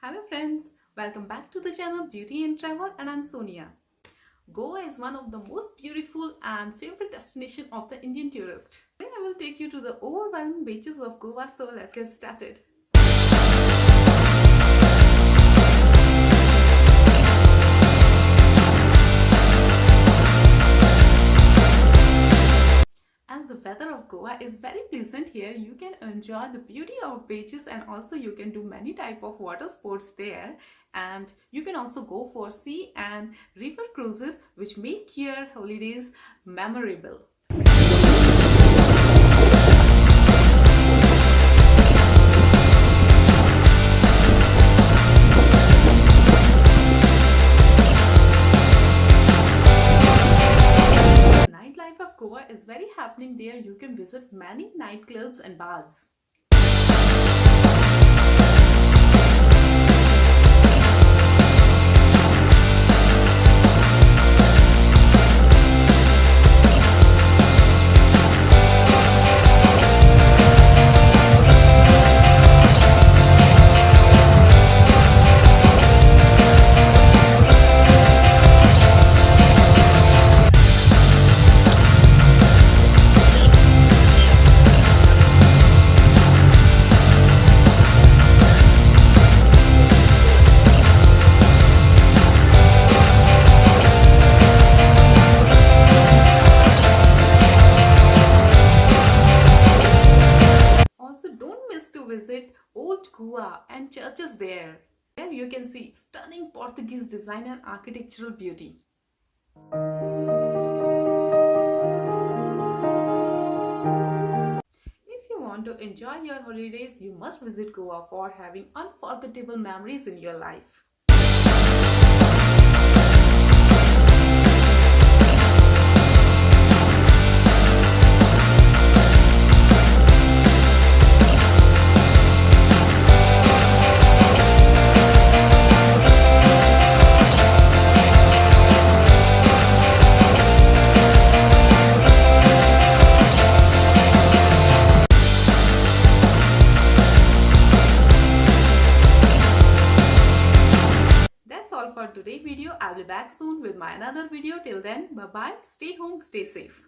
Hello friends, welcome back to the channel Beauty and Travel, and I'm Sonia. Goa is one of the most beautiful and favorite destination of the Indian tourist. Today I will take you to the overwhelming beaches of Goa, so let's get started. As the weather of Goa is very pleasant here, you can enjoy the beauty of beaches, and also you can do many type of water sports there, and you can also go for sea and river cruises which make your holidays memorable. Nightlife of Goa is very happening there. You can visit many nightclubs and bars. Also, don't miss to visit Old Goa and churches there. There you can see stunning Portuguese design and architectural beauty. If you want to enjoy your holidays, you must visit Goa for having unforgettable memories in your life. That's all for today's video. I'll be back soon with my another video. Till then, bye bye. Stay home, stay safe.